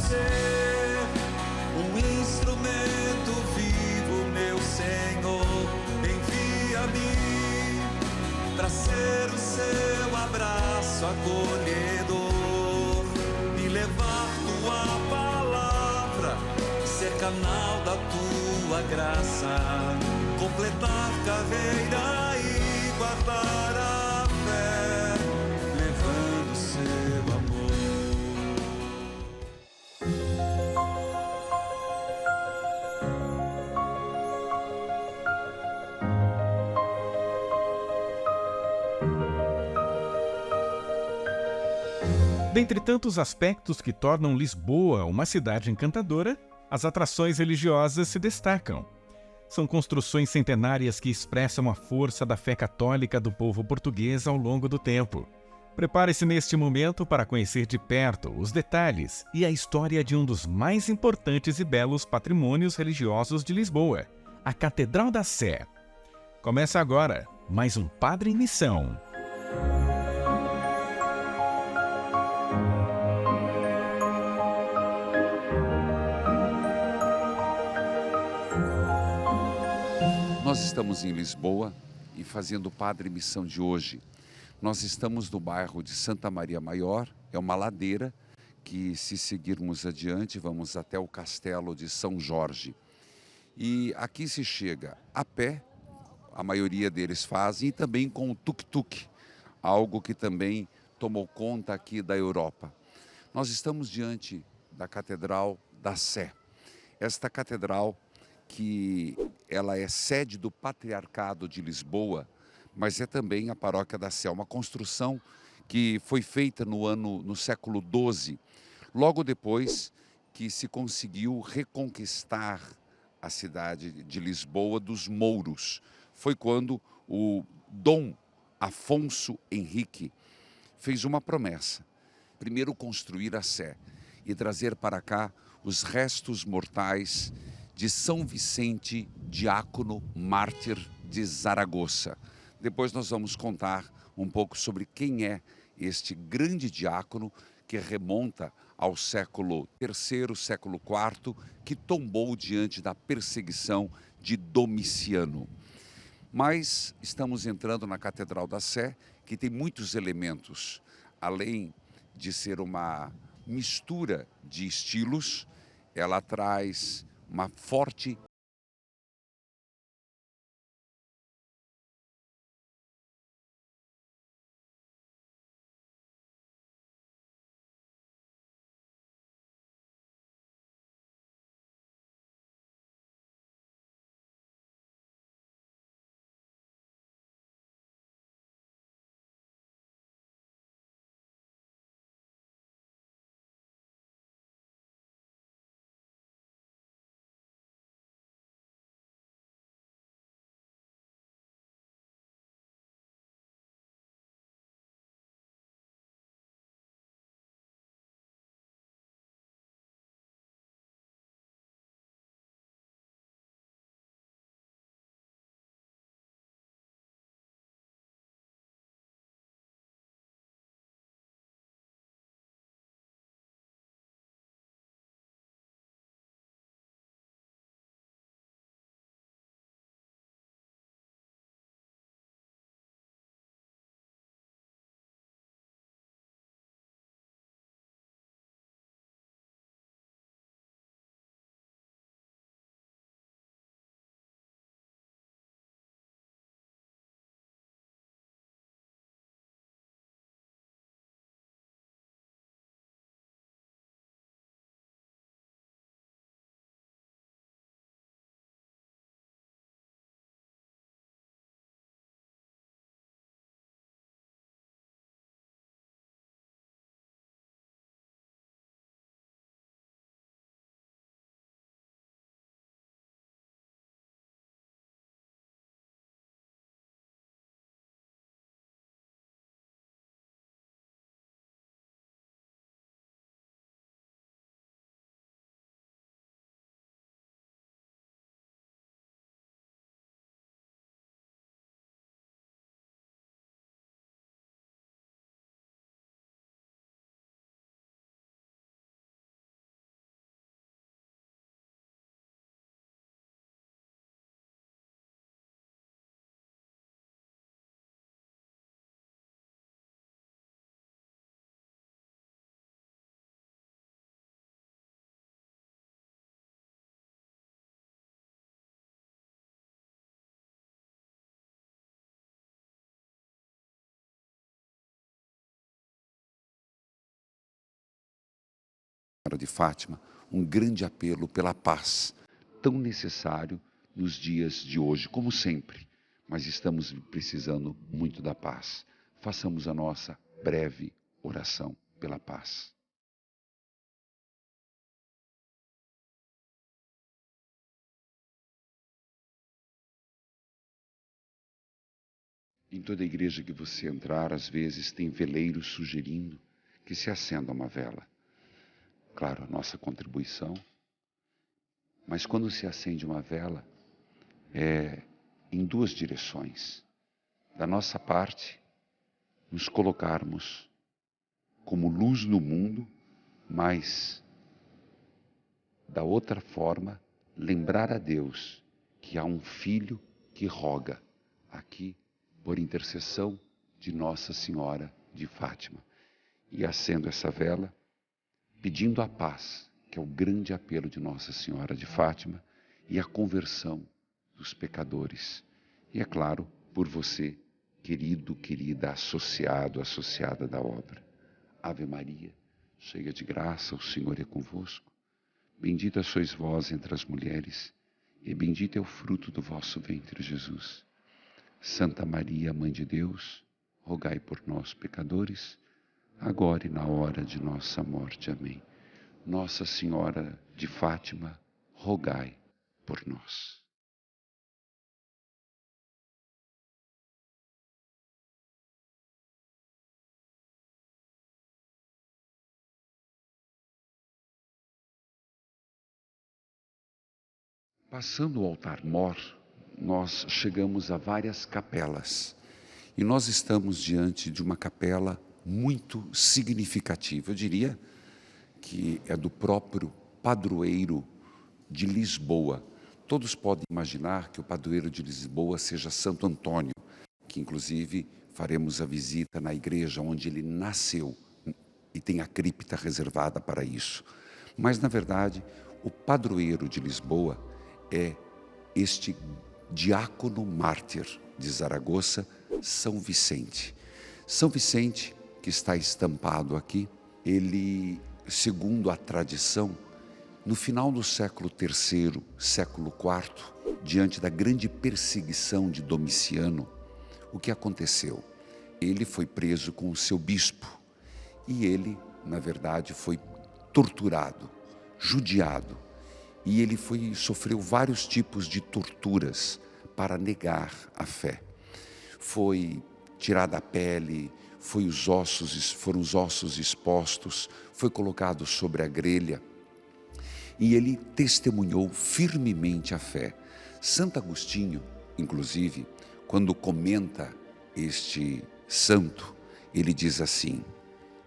ser um instrumento vivo, meu Senhor. Envia-me para ser o seu abraço acolhedor, me levar tua palavra, ser canal da tua graça, completar carreira e guardar a fé, levando seu amor. Dentre tantos aspectos que tornam Lisboa uma cidade encantadora, as atrações religiosas se destacam. São construções centenárias que expressam a força da fé católica do povo português ao longo do tempo. Prepare-se neste momento para conhecer de perto os detalhes e a história de um dos mais importantes e belos patrimônios religiosos de Lisboa, a Catedral da Sé. Começa agora mais um Padre em Missão. Nós estamos em Lisboa e fazendo o Padre Missão de hoje. Nós estamos no bairro de Santa Maria Maior, é uma ladeira que, se seguirmos adiante, vamos até o Castelo de São Jorge. E aqui se chega a pé, a maioria deles fazem, e também com o tuk-tuk, algo que também tomou conta aqui da Europa. Nós estamos diante da Catedral da Sé. Esta catedral que ela é sede do Patriarcado de Lisboa, mas é também a Paróquia da Sé, uma construção que foi feita no século XII, logo depois que se conseguiu reconquistar a cidade de Lisboa dos mouros. Foi quando o Dom Afonso Henrique fez uma promessa: primeiro construir a Sé e trazer para cá os restos mortais de São Vicente, diácono mártir de Zaragoza. Depois nós vamos contar um pouco sobre quem é este grande diácono que remonta ao século III, século IV, que tombou diante da perseguição de Domiciano. Mas estamos entrando na Catedral da Sé, que tem muitos elementos, além de ser uma mistura de estilos, ela traz uma forte Senhora de Fátima um grande apelo pela paz, tão necessário nos dias de hoje, como sempre. Mas estamos precisando muito da paz. Façamos a nossa breve oração pela paz. Em toda igreja que você entrar, às vezes tem veleiros sugerindo que se acenda uma vela. Claro, a nossa contribuição. Mas quando se acende uma vela, é em duas direções. Da nossa parte, nos colocarmos como luz no mundo, mas da outra forma, lembrar a Deus que há um Filho que roga aqui por intercessão de Nossa Senhora de Fátima. E acendo essa vela, pedindo a paz, que é o grande apelo de Nossa Senhora de Fátima, e a conversão dos pecadores. E é claro, por você, querido, querida, associado, associada da obra. Ave Maria, cheia de graça, o Senhor é convosco. Bendita sois vós entre as mulheres, e bendito é o fruto do vosso ventre, Jesus. Santa Maria, Mãe de Deus, rogai por nós, pecadores, agora e na hora de nossa morte. Amém. Nossa Senhora de Fátima, rogai por nós. Passando o altar-mor, nós chegamos a várias capelas. E nós estamos diante de uma capela muito significativa. Eu diria que é do próprio padroeiro de Lisboa. Todos podem imaginar que o padroeiro de Lisboa seja Santo Antônio, que inclusive faremos a visita na igreja onde ele nasceu e tem a cripta reservada para isso. Mas, na verdade, o padroeiro de Lisboa é este diácono mártir de Zaragoza, São Vicente. São Vicente, que está estampado aqui, ele, segundo a tradição, no final do século III, século IV, diante da grande perseguição de Domiciano, o que aconteceu? Ele foi preso com o seu bispo e ele, na verdade, foi torturado, judiado. E ele sofreu vários tipos de torturas para negar a fé. Foi tirada a pele, foram os ossos expostos, foi colocado sobre a grelha. E ele testemunhou firmemente a fé. Santo Agostinho, inclusive, quando comenta este santo, ele diz assim: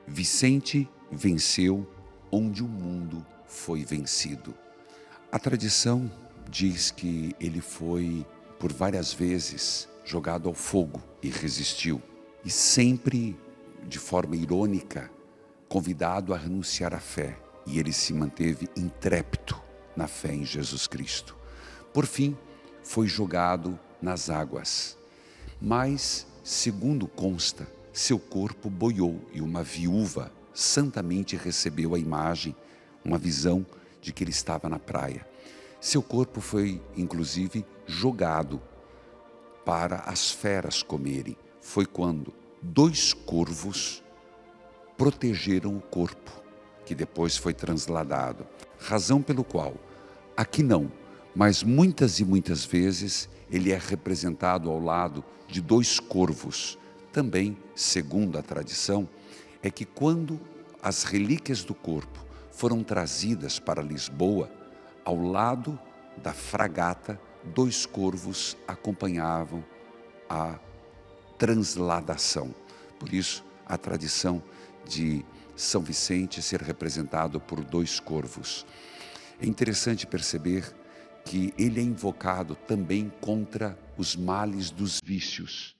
Vicente venceu onde o mundo foi vencido. A tradição diz que ele foi, por várias vezes, jogado ao fogo e resistiu. E sempre, de forma irônica, convidado a renunciar à fé. E ele se manteve intrépido na fé em Jesus Cristo. Por fim, foi jogado nas águas. Mas, segundo consta, seu corpo boiou e uma viúva santamente recebeu a imagem, uma visão de que ele estava na praia. Seu corpo foi, inclusive, jogado para as feras comerem. Foi quando 2 corvos protegeram o corpo, que depois foi transladado. Razão pelo qual, aqui não, mas muitas e muitas vezes, ele é representado ao lado de 2 corvos. Também, segundo a tradição, é que quando as relíquias do corpo foram trazidas para Lisboa, ao lado da fragata, 2 corvos acompanhavam a transladação. Por isso, a tradição de São Vicente ser representado por 2 corvos. É interessante perceber que ele é invocado também contra os males dos vícios.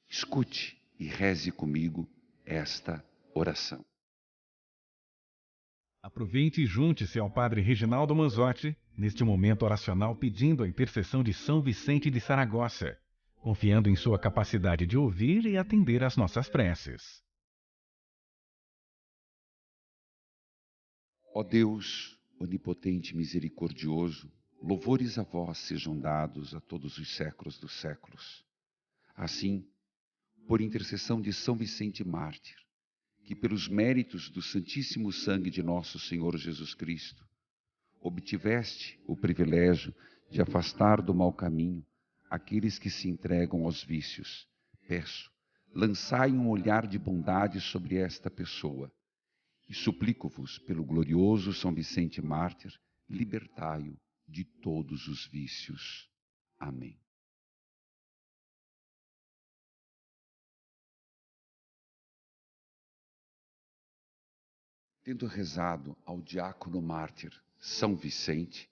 Escute e reze comigo esta oração. Aproveite e junte-se ao Padre Reginaldo Manzotti neste momento oracional pedindo a intercessão de São Vicente de Saragossa, confiando em sua capacidade de ouvir e atender às nossas preces. Ó Deus, onipotente e misericordioso, louvores a vós sejam dados a todos os séculos dos séculos. Assim, por intercessão de São Vicente Mártir, que pelos méritos do Santíssimo Sangue de nosso Senhor Jesus Cristo, obtiveste o privilégio de afastar do mau caminho aqueles que se entregam aos vícios, peço, lançai um olhar de bondade sobre esta pessoa, e suplico-vos, pelo glorioso São Vicente Mártir, libertai-o de todos os vícios. Amém. Tendo rezado ao diácono mártir São Vicente,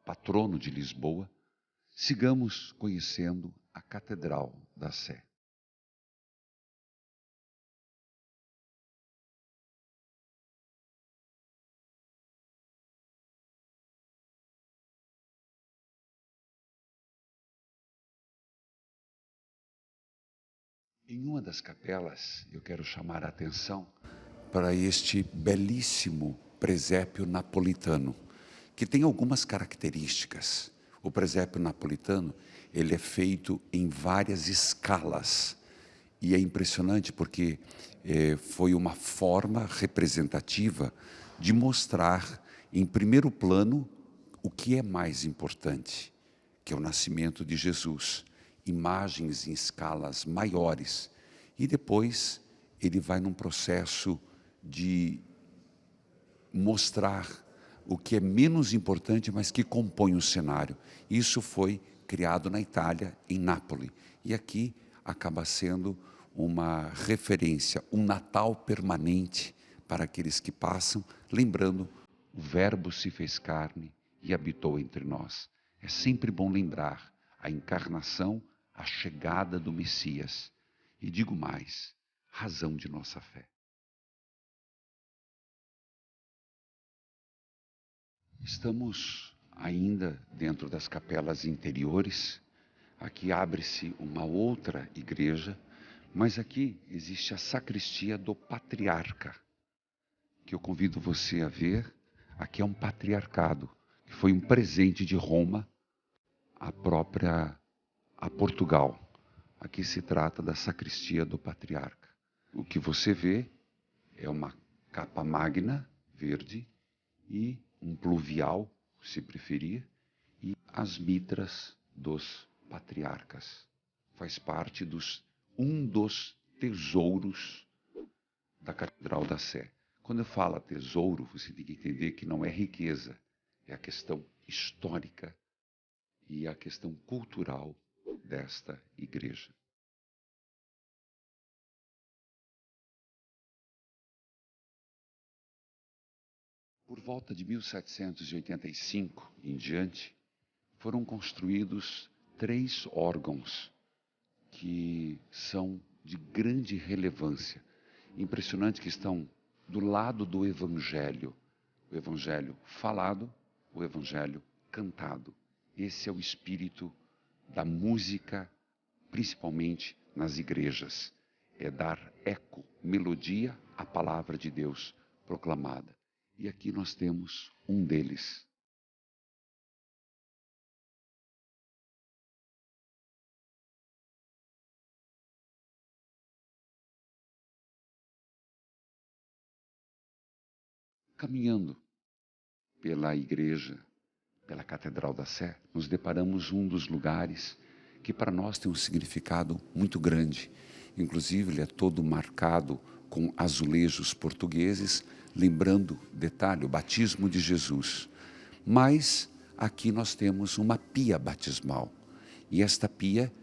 patrono de Lisboa, sigamos conhecendo a Catedral da Sé. Em uma das capelas, eu quero chamar a atenção para este belíssimo presépio napolitano, que tem algumas características. O presépio napolitano, ele é feito em várias escalas, e é impressionante porque foi uma forma representativa de mostrar, em primeiro plano, o que é mais importante, que é o nascimento de Jesus. Imagens em escalas maiores, e depois ele vai num processo de mostrar o que é menos importante, mas que compõe o cenário. Isso foi criado na Itália, em Nápoles, e aqui acaba sendo uma referência, um Natal permanente para aqueles que passam, lembrando, o Verbo se fez carne e habitou entre nós. É sempre bom lembrar a encarnação, a chegada do Messias, e digo mais, razão de nossa fé. Estamos ainda dentro das capelas interiores. Aqui abre-se uma outra igreja, mas aqui existe a sacristia do patriarca, que eu convido você a ver. Aqui é um patriarcado, que foi um presente de Roma a Portugal. Aqui se trata da sacristia do patriarca. O que você vê é uma capa magna, verde, e um pluvial, se preferir, e as mitras dos patriarcas. Faz parte um dos tesouros da Catedral da Sé. Quando eu falo tesouro, você tem que entender que não é riqueza, é a questão histórica e a questão cultural desta igreja. Por volta de 1785 em diante, foram construídos 3 órgãos que são de grande relevância. Impressionante que estão do lado do Evangelho. O Evangelho falado, o Evangelho cantado. Esse é o espírito da música, principalmente nas igrejas. É dar eco, melodia à palavra de Deus proclamada. E aqui nós temos um deles. Caminhando pela igreja, pela Catedral da Sé, nos deparamos um dos lugares que para nós tem um significado muito grande. Inclusive, ele é todo marcado com azulejos portugueses, lembrando, detalhe, o batismo de Jesus. Mas aqui nós temos uma pia batismal. E esta pia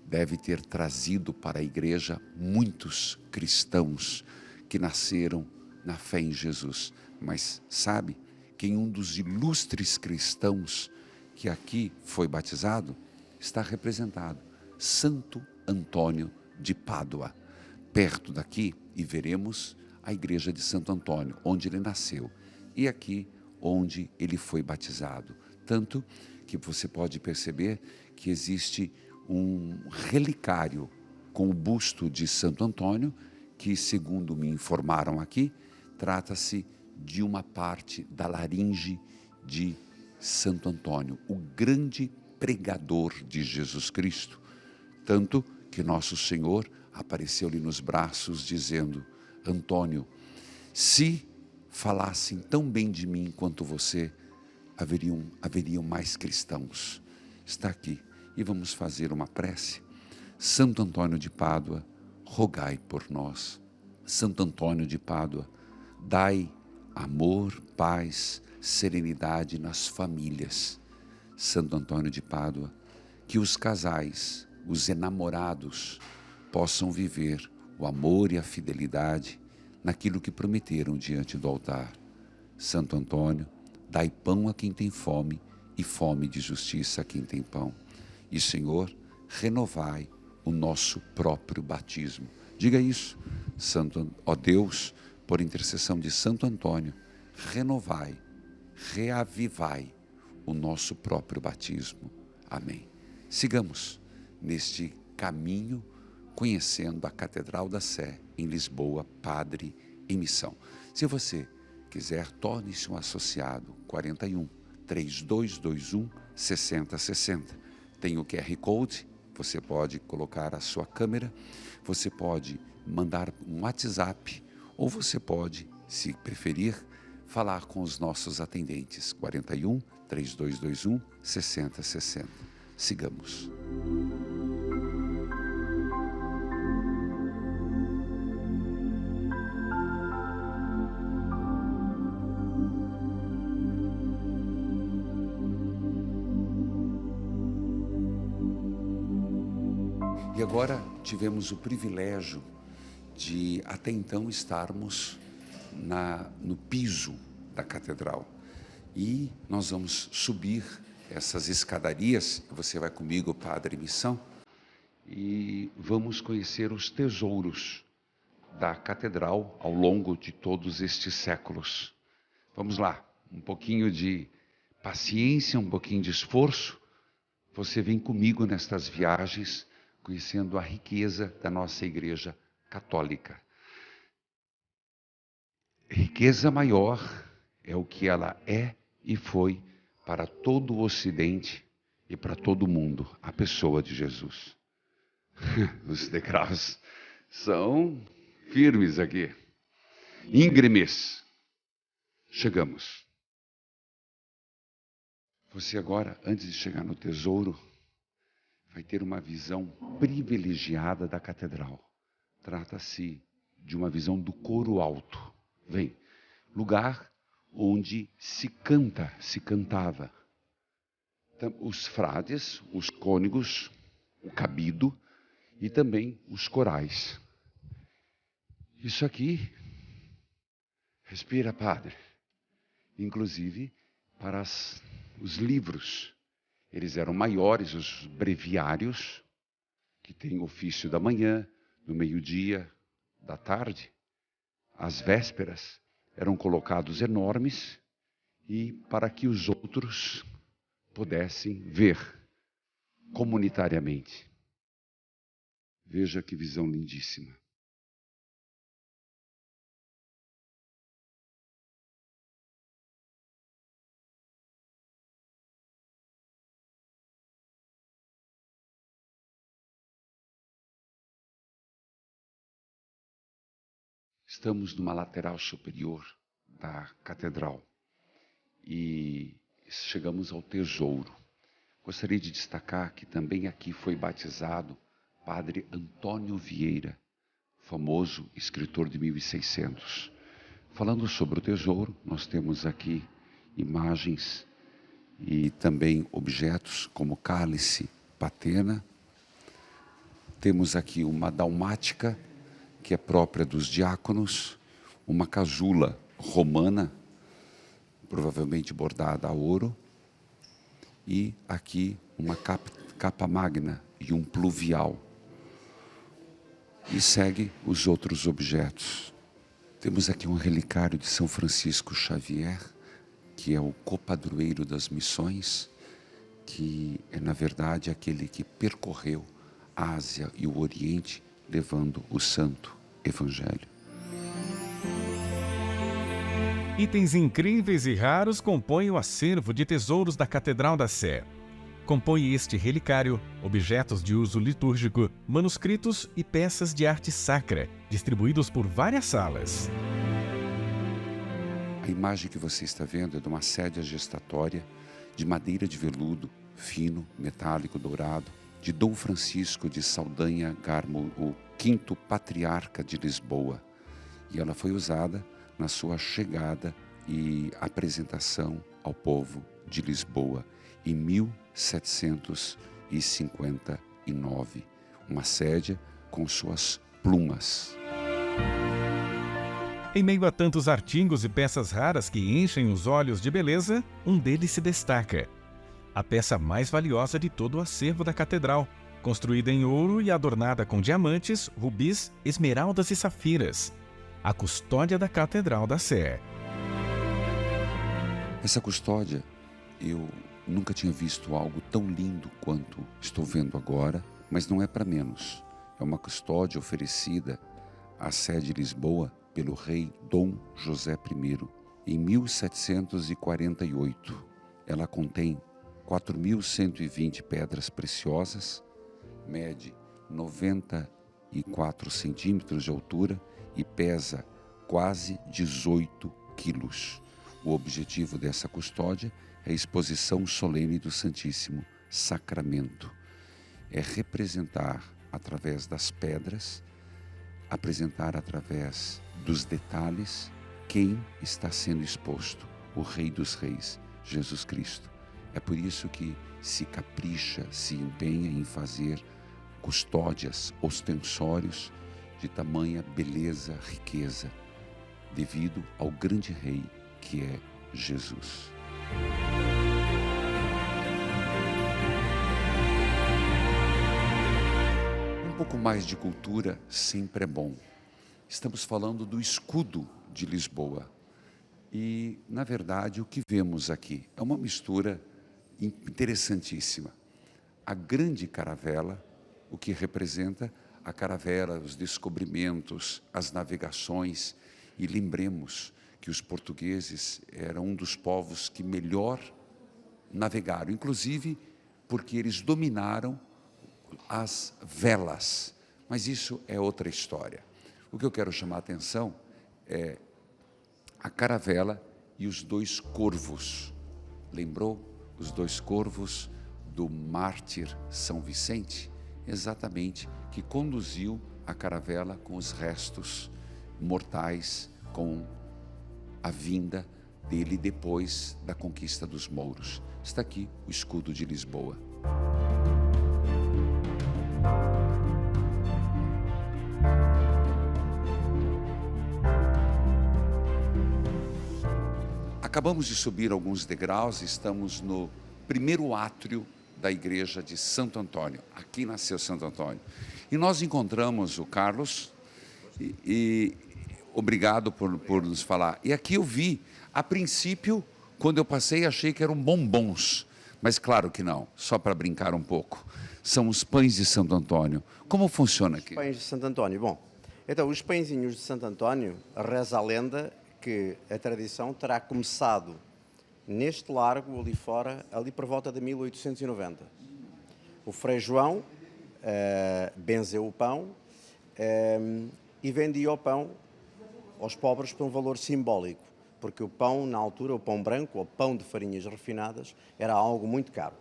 deve ter trazido para a igreja muitos cristãos que nasceram na fé em Jesus. Mas sabe que um dos ilustres cristãos que aqui foi batizado está representado, Santo Antônio de Pádua. Perto daqui, e veremos a igreja de Santo Antônio, onde ele nasceu, e aqui onde ele foi batizado. Tanto que você pode perceber que existe um relicário com o busto de Santo Antônio, que, segundo me informaram aqui, trata-se de uma parte da laringe de Santo Antônio, o grande pregador de Jesus Cristo. Tanto que Nosso Senhor apareceu-lhe nos braços dizendo: Antônio, se falassem tão bem de mim quanto você, haveriam mais cristãos. Está aqui e vamos fazer uma prece. Santo Antônio de Pádua, rogai por nós. Santo Antônio de Pádua, dai amor, paz, serenidade nas famílias. Santo Antônio de Pádua, que os casais, os enamorados, possam viver o amor e a fidelidade naquilo que prometeram diante do altar. Santo Antônio, dai pão a quem tem fome e fome de justiça a quem tem pão. E, Senhor, renovai o nosso próprio batismo. Diga isso, ó Deus, por intercessão de Santo Antônio, renovai, reavivai o nosso próprio batismo. Amém. Sigamos neste caminho, conhecendo a Catedral da Sé, em Lisboa, Padre em Missão. Se você quiser, torne-se um associado. 41 3221 6060. Tem o QR Code, você pode colocar a sua câmera, você pode mandar um WhatsApp, ou você pode, se preferir, falar com os nossos atendentes. 41 3221 6060. Sigamos. E agora tivemos o privilégio de até então estarmos no piso da catedral. E nós vamos subir essas escadarias, você vai comigo, Padre Missão, e vamos conhecer os tesouros da catedral ao longo de todos estes séculos. Vamos lá, um pouquinho de paciência, um pouquinho de esforço. Você vem comigo nestas viagens, conhecendo a riqueza da nossa Igreja Católica. Riqueza maior é o que ela é e foi para todo o Ocidente e para todo o mundo, a pessoa de Jesus. Os degraus são firmes aqui, íngremes. Chegamos. Você agora, antes de chegar no tesouro, vai ter uma visão privilegiada da catedral. Trata-se de uma visão do coro alto. Vem, lugar onde se cantava. Os frades, os cônegos, o cabido e também os corais. Isso aqui, respira, Padre, inclusive para os livros. Eles eram maiores, os breviários, que têm ofício da manhã, do meio-dia, da tarde. As vésperas eram colocados enormes e para que os outros pudessem ver comunitariamente. Veja que visão lindíssima. Estamos numa lateral superior da catedral e chegamos ao tesouro. Gostaria de destacar que também aqui foi batizado Padre Antônio Vieira, famoso escritor de 1600. Falando sobre o tesouro, nós temos aqui imagens e também objetos como cálice, patena. Temos aqui uma dalmática, que é própria dos diáconos, uma casula romana, provavelmente bordada a ouro, e aqui uma capa magna e um pluvial. E segue os outros objetos. Temos aqui um relicário de São Francisco Xavier, que é o copadroeiro das missões, que é, na verdade, aquele que percorreu a Ásia e o Oriente, levando o Santo Evangelho. Itens incríveis e raros compõem o acervo de tesouros da Catedral da Sé. Compõe este relicário objetos de uso litúrgico, manuscritos e peças de arte sacra, distribuídos por várias salas. A imagem que você está vendo é de uma sédia gestatória de madeira de veludo, fino, metálico, dourado, de Dom Francisco de Saldanha Garmo, o quinto patriarca de Lisboa. E ela foi usada na sua chegada e apresentação ao povo de Lisboa em 1759. Uma sédia com suas plumas. Em meio a tantos artigos e peças raras que enchem os olhos de beleza, um deles se destaca. A peça mais valiosa de todo o acervo da catedral, construída em ouro e adornada com diamantes, rubis, esmeraldas e safiras. A custódia da Catedral da Sé. Essa custódia, eu nunca tinha visto algo tão lindo quanto estou vendo agora, mas não é para menos. É uma custódia oferecida à Sé de Lisboa pelo rei Dom José I, em 1748. Ela contém 4.120 pedras preciosas, mede 94 centímetros de altura e pesa quase 18 quilos. O objetivo dessa custódia é a exposição solene do Santíssimo Sacramento. É representar através das pedras, apresentar através dos detalhes quem está sendo exposto, o Rei dos Reis, Jesus Cristo. É por isso que se capricha, se empenha em fazer custódias, ostensórios de tamanha beleza, riqueza, devido ao grande Rei que é Jesus. Um pouco mais de cultura sempre é bom. Estamos falando do escudo de Lisboa. E, na verdade, o que vemos aqui é uma mistura interessantíssima. A grande caravela, o que representa a caravela, os descobrimentos, as navegações. E lembremos que os portugueses eram um dos povos que melhor navegaram, inclusive porque eles dominaram as velas. Mas isso é outra história. O que eu quero chamar a atenção é a caravela e os dois corvos. Lembrou os dois corvos do mártir São Vicente? Exatamente, que conduziu a caravela com os restos mortais, com a vinda dele depois da conquista dos mouros. Está aqui o escudo de Lisboa. Acabamos de subir alguns degraus, estamos no primeiro átrio da igreja de Santo Antônio. Aqui nasceu Santo Antônio. E nós encontramos o Carlos, e obrigado por nos falar. E aqui eu vi, a princípio, quando eu passei, achei que eram bombons, mas claro que não, só para brincar um pouco. São os pães de Santo Antônio. Como funciona aqui? Os pães de Santo Antônio. Bom, então os pãezinhos de Santo Antônio, reza a lenda que a tradição terá começado neste largo ali fora, ali por volta de 1890. O Frei João benzeu o pão e vendia o pão aos pobres por um valor simbólico, porque o pão, na altura, o pão branco, ou pão de farinhas refinadas, era algo muito caro.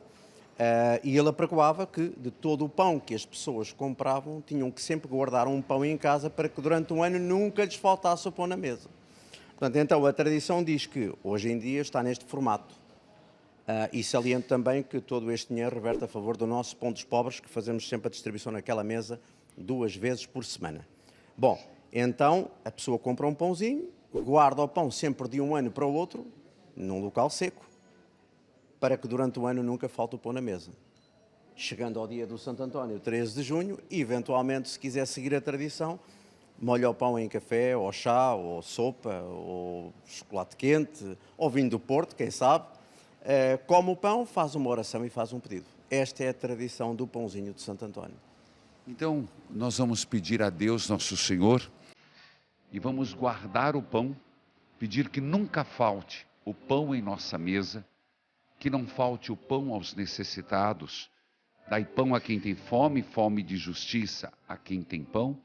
E ele apregoava que, de todo o pão que as pessoas compravam, tinham que sempre guardar um pão em casa para que durante um ano nunca lhes faltasse o pão na mesa. Portanto, então, a tradição diz que, hoje em dia, está neste formato. E saliento também que todo este dinheiro reverte a favor do nosso Pão dos Pobres, que fazemos sempre a distribuição naquela mesa 2 vezes por semana. Bom, então, a pessoa compra um pãozinho, guarda o pão sempre de um ano para o outro, num local seco, para que durante o ano nunca falte o pão na mesa. Chegando ao dia do Santo António, 13 de junho, e eventualmente, se quiser seguir a tradição, molha o pão em café, ou chá, ou sopa, ou chocolate quente, ou vinho do Porto, quem sabe. Come o pão, faz uma oração e faz um pedido. Esta é a tradição do pãozinho de Santo António. Então, nós vamos pedir a Deus, nosso Senhor, e vamos guardar o pão pedir que nunca falte o pão em nossa mesa, que não falte o pão aos necessitados. Dai pão a quem tem fome, fome de justiça a quem tem pão.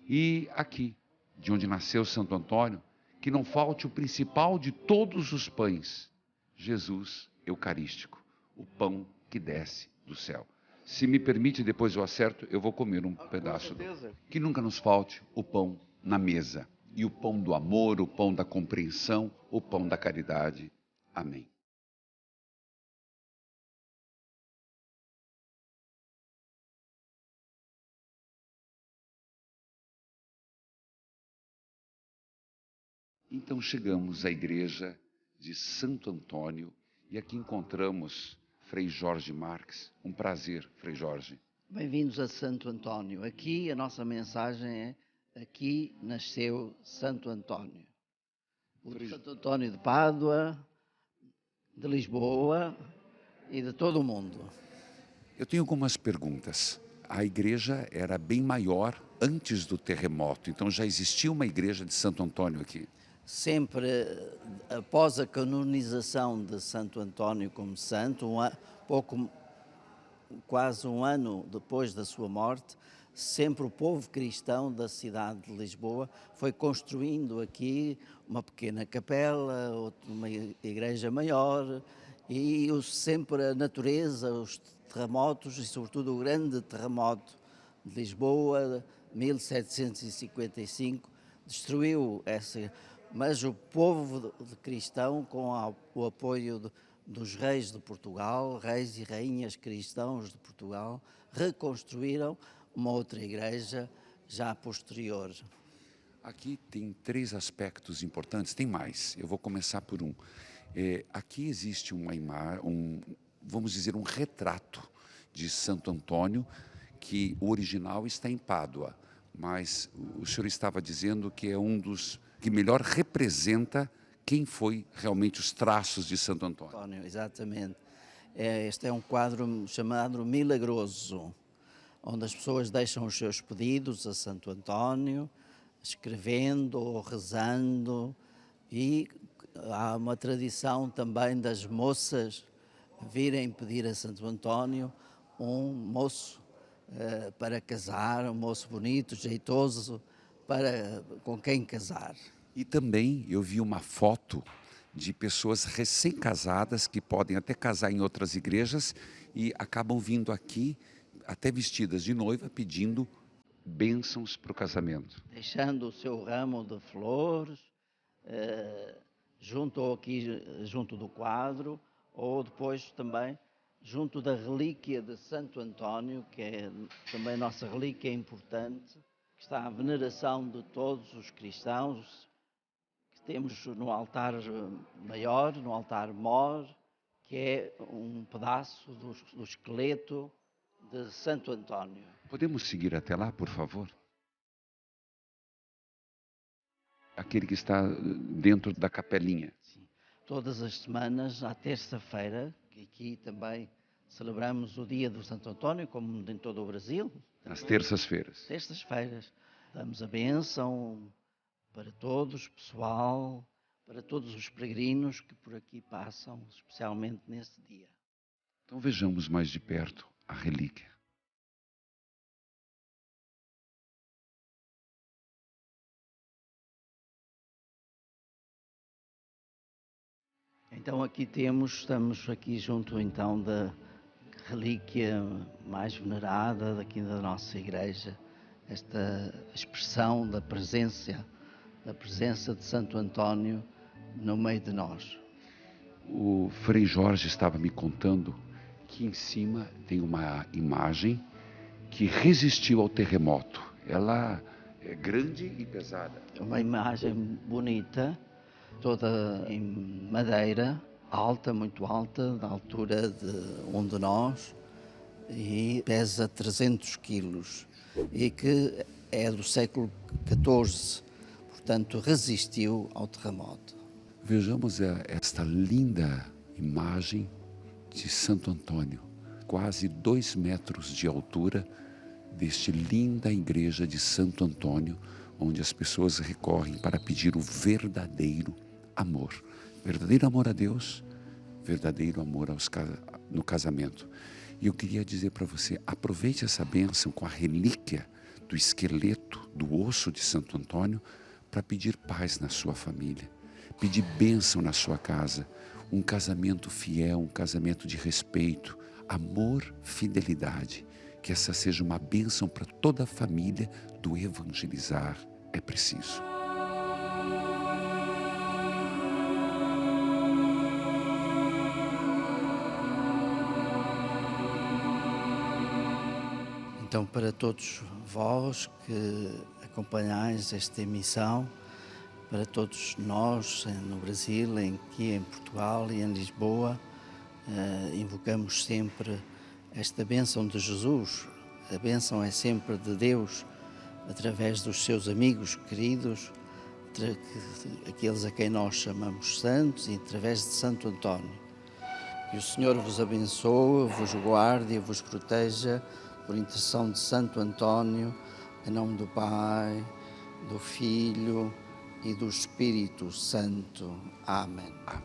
E aqui, de onde nasceu Santo Antônio, que não falte o principal de todos os pães, Jesus Eucarístico, o pão que desce do céu. Se me permite, depois eu acerto, eu vou comer um pedaço. Que nunca nos falte o pão na mesa. E o pão do amor, o pão da compreensão, o pão da caridade. Amém. Então chegamos à igreja de Santo Antônio e aqui encontramos Frei Jorge Marques. Um prazer, Frei Jorge. Bem-vindos a Santo Antônio. Aqui a nossa mensagem é: aqui nasceu Santo Antônio. O Santo Antônio de Pádua, de Lisboa e de todo o mundo. Eu tenho algumas perguntas. A igreja era bem maior antes do terremoto, então já existia uma igreja de Santo Antônio aqui. Sempre após a canonização de Santo Antônio como santo, quase um ano depois da sua morte, sempre o povo cristão da cidade de Lisboa foi construindo aqui uma pequena capela, uma igreja maior, e sempre a natureza, os terremotos e sobretudo o grande terremoto de Lisboa, 1755, destruiu essa. Mas o povo cristão, com o apoio dos reis de Portugal, reis e rainhas cristãos de Portugal, reconstruíram uma outra igreja já posterior. Aqui tem 3 aspectos importantes, tem mais, eu vou começar por um. Aqui existe uma imagem, vamos dizer, um retrato de Santo Antônio, que o original está em Pádua, mas o senhor estava dizendo que é um dos que melhor representa quem foi realmente os traços de Santo Antônio. Exatamente. Este é um quadro chamado Milagroso, onde as pessoas deixam os seus pedidos a Santo Antônio, escrevendo ou rezando, e há uma tradição também das moças virem pedir a Santo Antônio um moço para casar, um moço bonito, jeitoso, com quem casar. E também eu vi uma foto de pessoas recém-casadas que podem até casar em outras igrejas e acabam vindo aqui, até vestidas de noiva, pedindo bênçãos para o casamento. Deixando o seu ramo de flores junto do quadro, ou depois também junto da relíquia de Santo Antônio, que é também nossa relíquia importante, que está à veneração de todos os cristãos, que temos no altar maior, no altar mor, que é um pedaço do esqueleto de Santo Antônio. Podemos seguir até lá, por favor? Aquele que está dentro da capelinha. Sim. Todas as semanas, à terça-feira, que aqui também celebramos o dia do Santo Antônio, como em todo o Brasil. Às terças-feiras. Terças-feiras. Damos a bênção para todos, pessoal, para todos os peregrinos que por aqui passam, especialmente nesse dia. Então vejamos mais de perto a relíquia. Então aqui estamos aqui junto então da relíquia mais venerada daqui da nossa igreja, esta expressão da presença de Santo Antônio no meio de nós. O Frei Jorge estava me contando que em cima tem uma imagem que resistiu ao terremoto. Ela é grande e pesada. Uma imagem bonita, toda em madeira, alta, muito alta, da altura de um de nós, e pesa 300 quilos, e que é do século XIV, portanto resistiu ao terremoto. Vejamos esta linda imagem de Santo Antônio, quase 2 metros de altura, deste linda igreja de Santo Antônio, onde as pessoas recorrem para pedir o verdadeiro amor. Verdadeiro amor a Deus, verdadeiro amor no casamento. E eu queria dizer para você, aproveite essa bênção com a relíquia do esqueleto, do osso de Santo Antônio, para pedir paz na sua família, pedir bênção na sua casa, um casamento fiel, um casamento de respeito, amor, fidelidade. Que essa seja uma bênção para toda a família do Evangelizar é Preciso. Então, para todos vós que acompanhais esta emissão, para todos nós no Brasil, aqui em Portugal e em Lisboa, invocamos sempre esta bênção de Jesus. A bênção é sempre de Deus, através dos seus amigos queridos, aqueles a quem nós chamamos santos, e através de Santo Antônio. Que o Senhor vos abençoe, vos guarde e vos proteja, por intercessão de Santo Antônio, em nome do Pai, do Filho e do Espírito Santo. Amém. Amém.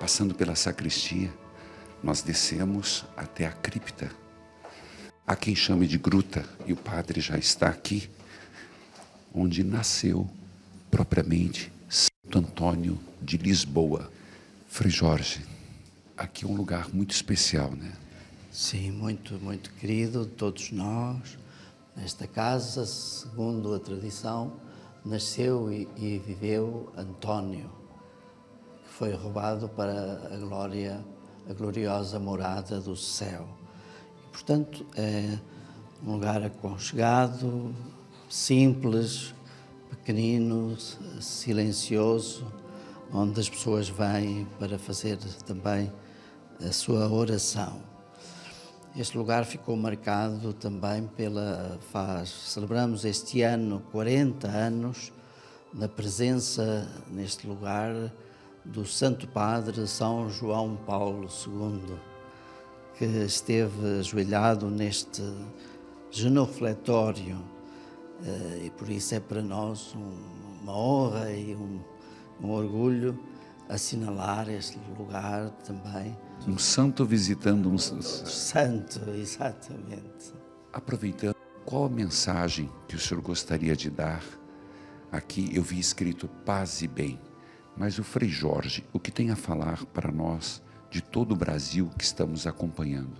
Passando pela sacristia, nós descemos até a cripta. Há quem chame de gruta, e o padre já está aqui, onde nasceu propriamente Santo Antônio de Lisboa. Frei Jorge, aqui é um lugar muito especial, né? Sim, muito, muito querido de todos nós. Nesta casa, segundo a tradição, nasceu e viveu Antônio, que foi roubado para a gloriosa morada do céu. E, portanto, é um lugar aconchegado, simples, pequenino, silencioso, onde as pessoas vêm para fazer também a sua oração. Este lugar ficou marcado também celebramos este ano 40 anos da presença neste lugar do Santo Padre São João Paulo II, que esteve ajoelhado neste genufletório, e por isso é para nós uma honra e um orgulho assinalar este lugar também. Um santo visitando um santo, exatamente. Aproveitando, qual a mensagem que o senhor gostaria de dar? Aqui eu vi escrito paz e bem. Mas o Frei Jorge, o que tem a falar para nós de todo o Brasil que estamos acompanhando?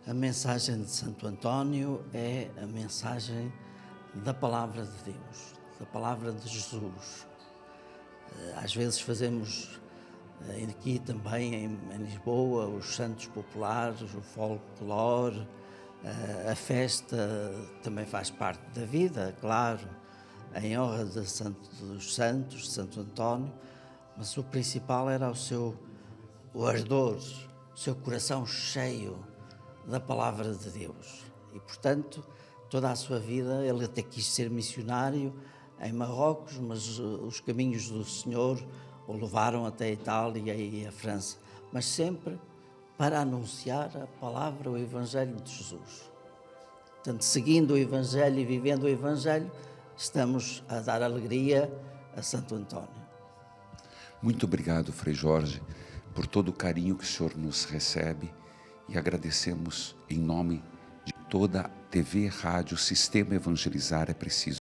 A mensagem de Santo Antônio é a mensagem da palavra de Deus, da palavra de Jesus. Às vezes fazemos aqui também em Lisboa os santos populares, o folclore, a festa também faz parte da vida, claro, em honra dos santos, de Santo Antônio, mas o principal era o ardor, o seu coração cheio da palavra de Deus. E, portanto, toda a sua vida ele até quis ser missionário em Marrocos, mas os caminhos do Senhor o levaram até a Itália e a França, mas sempre para anunciar a palavra, o Evangelho de Jesus. Portanto, seguindo o Evangelho e vivendo o Evangelho, estamos a dar alegria a Santo Antônio. Muito obrigado, Frei Jorge, por todo o carinho que o senhor nos recebe, e agradecemos em nome de toda a TV, rádio, Sistema Evangelizar é Preciso.